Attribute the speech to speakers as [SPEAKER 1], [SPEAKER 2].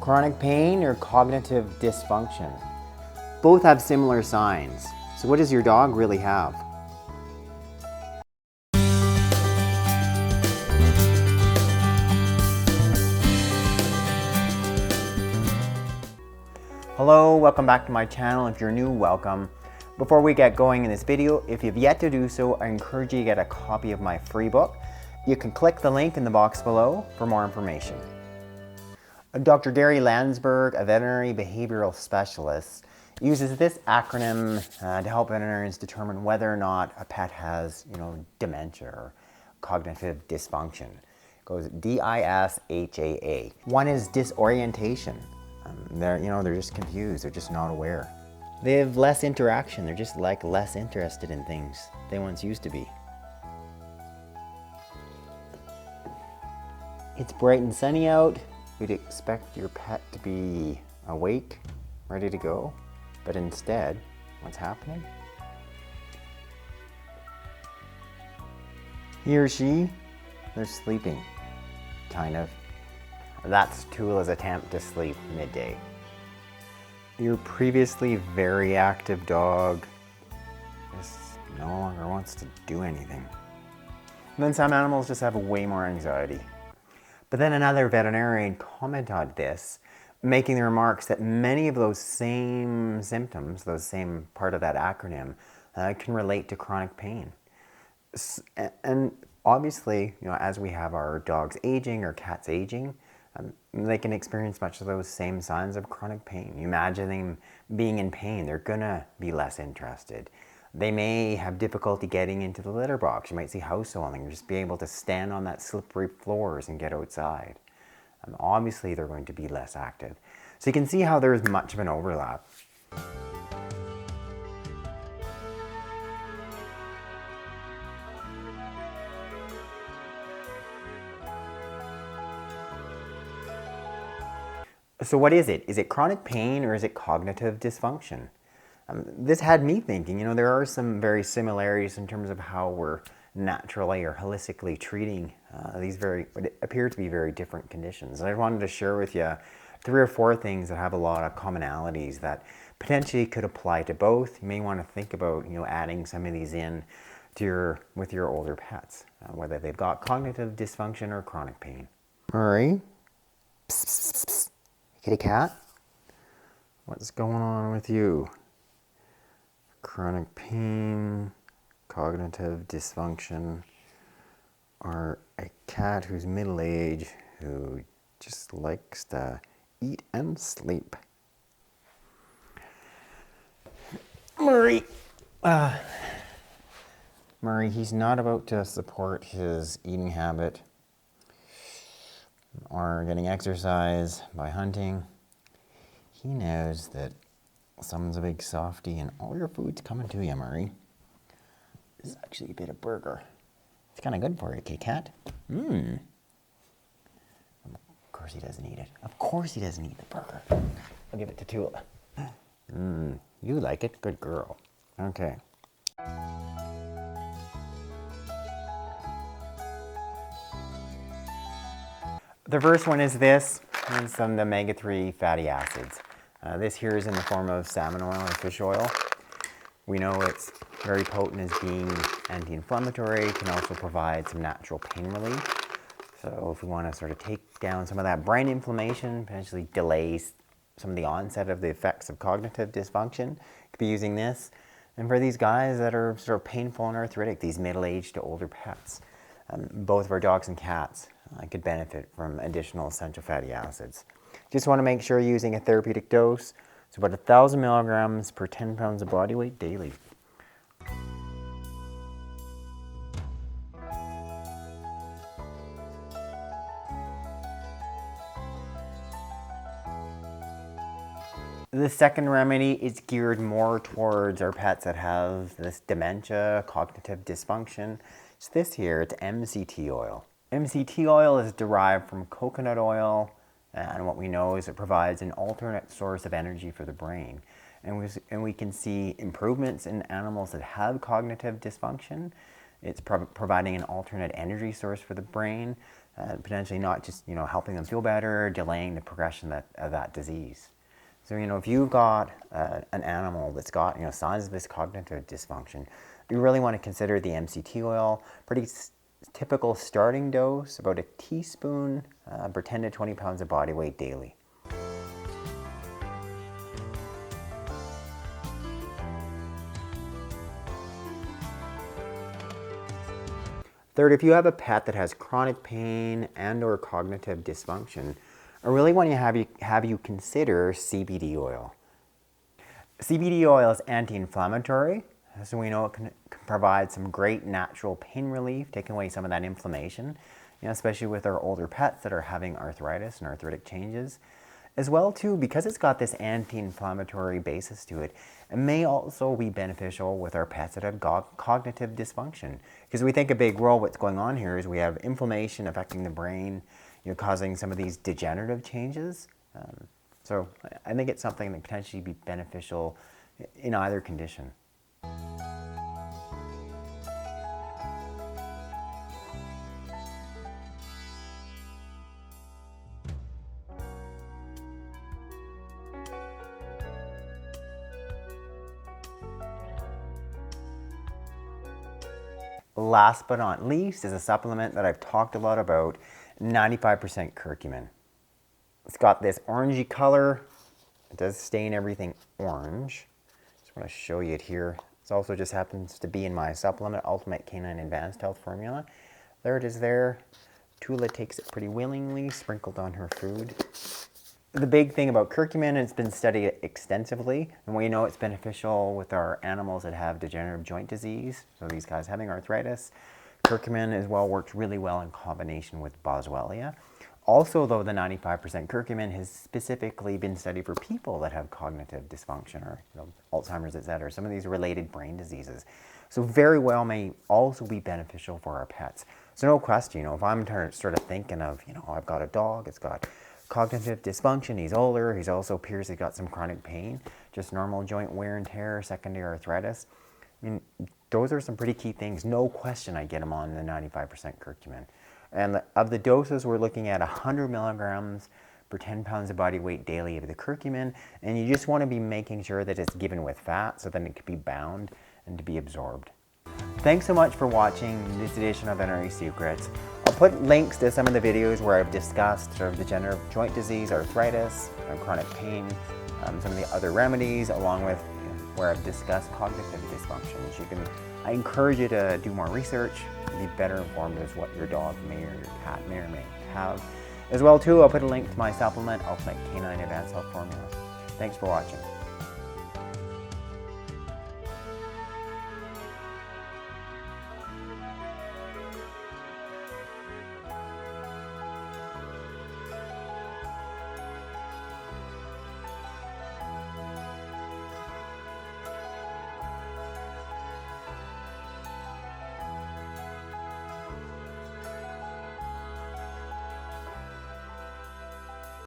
[SPEAKER 1] Chronic pain or cognitive dysfunction? Both have similar signs. So what does your dog really have? Hello, welcome back to my channel. If you're new, welcome. Before we get going in this video, if you've yet to do so, I encourage you to get a copy of my free book. You can click the link in the box below for more information. Dr. Gary Landsberg, a veterinary behavioral specialist, uses this acronym to help veterinarians determine whether or not a pet has, dementia or cognitive dysfunction. It goes DISHAA. One is disorientation. They're just confused. They're just not aware. They have less interaction. They're just less interested in things they once used to be. It's bright and sunny out. You'd expect your pet to be awake, ready to go, but instead, what's happening? He or she, they're sleeping, kind of. That's Tula's attempt to sleep midday. Your previously very active dog just no longer wants to do anything. And then some animals just have way more anxiety. But then another veterinarian commented on this, making the remarks that many of those same symptoms, those same part of that acronym, can relate to chronic pain. And obviously, as we have our dogs aging or cats aging, they can experience much of those same signs of chronic pain. You imagine them being in pain, they're gonna be less interested. They may have difficulty getting into the litter box. You might see house swelling or just be able to stand on that slippery floors and get outside. Obviously, they're going to be less active. So you can see how there's much of an overlap. So what is it? Is it chronic pain or is it cognitive dysfunction? This had me thinking, there are some very similarities in terms of how we're naturally or holistically treating these what appear to be very different conditions. And I wanted to share with you 3 or 4 things that have a lot of commonalities that potentially could apply to both. You may want to think about, adding some of these in with your older pets, whether they've got cognitive dysfunction or chronic pain. Murray, psst, psst, psst. Kitty cat, what's going on with you? Chronic pain, cognitive dysfunction, or a cat who's middle-aged who just likes to eat and sleep. Murray, he's not about to support his eating habit or getting exercise by hunting. He knows that someone's a big softie and all your food's coming to you, Murray. This is actually a bit of burger. It's kind of good for you, Kit Kat. Of course he doesn't eat it. Of course he doesn't eat the burger. I'll give it to Tula. You like it? Good girl. Okay. The first one is this, and some of the omega-3 fatty acids. This here is in the form of salmon oil or fish oil. We know it's very potent as being anti-inflammatory. It can also provide some natural pain relief. So if we want to sort of take down some of that brain inflammation, potentially delays some of the onset of the effects of cognitive dysfunction, you could be using this. And for these guys that are sort of painful and arthritic, these middle-aged to older pets, both of our dogs and cats could benefit from additional essential fatty acids. Just want to make sure you're using a therapeutic dose. It's about 1,000 milligrams per 10 pounds of body weight daily. The second remedy is geared more towards our pets that have this dementia, cognitive dysfunction. It's this here, it's MCT oil. MCT oil is derived from coconut oil, and what we know is it provides an alternate source of energy for the brain. And we can see improvements in animals that have cognitive dysfunction. It's providing an alternate energy source for the brain. potentially not just, helping them feel better, delaying the progression of that disease. So, if you've got an animal that's got, signs of this cognitive dysfunction, you really want to consider the MCT oil. Pretty typical starting dose, about a teaspoon per 10 to 20 pounds of body weight daily. Third, if you have a pet that has chronic pain and or cognitive dysfunction, I really want to have you consider CBD oil. CBD oil is anti-inflammatory, so we know it can provide some great natural pain relief, taking away some of that inflammation, especially with our older pets that are having arthritis and arthritic changes. As well too, because it's got this anti-inflammatory basis to it, it may also be beneficial with our pets that have cognitive dysfunction. Because we think a big role what's going on here is we have inflammation affecting the brain, causing some of these degenerative changes. So I think it's something that potentially be beneficial in either condition. Last but not least is a supplement that I've talked a lot about, 95% curcumin. It's got this orangey color. It does stain everything orange. Just want to show you it here. It also just happens to be in my supplement, Ultimate Canine Advanced Health Formula. There it is there. Tula takes it pretty willingly, sprinkled on her food. The big thing about curcumin, it's been studied extensively, and we know it's beneficial with our animals that have degenerative joint disease. So these guys having arthritis. Curcumin as well works really well in combination with boswellia. Also, though, the 95% curcumin has specifically been studied for people that have cognitive dysfunction or Alzheimer's, etc., some of these related brain diseases. So very well may also be beneficial for our pets. So no question, if I'm sort of thinking of, I've got a dog, it's got cognitive dysfunction, he's older, he's also appears he's got some chronic pain, just normal joint wear and tear, secondary arthritis. Those are some pretty key things. No question I get them on the 95% curcumin. And of the doses, we're looking at 100 milligrams per 10 pounds of body weight daily of the curcumin, and you just want to be making sure that it's given with fat so that it can be bound and to be absorbed. Thanks so much for watching this edition of Veterinary Secrets. I'll put links to some of the videos where I've discussed sort of degenerative joint disease, arthritis, chronic pain, some of the other remedies, along with where I've discussed cognitive dysfunctions. I encourage you to do more research, be better informed as what your dog may or your cat may or may have. As well too, I'll put a link to my supplement, Ultimate Canine Advanced Health Formula. Thanks for watching.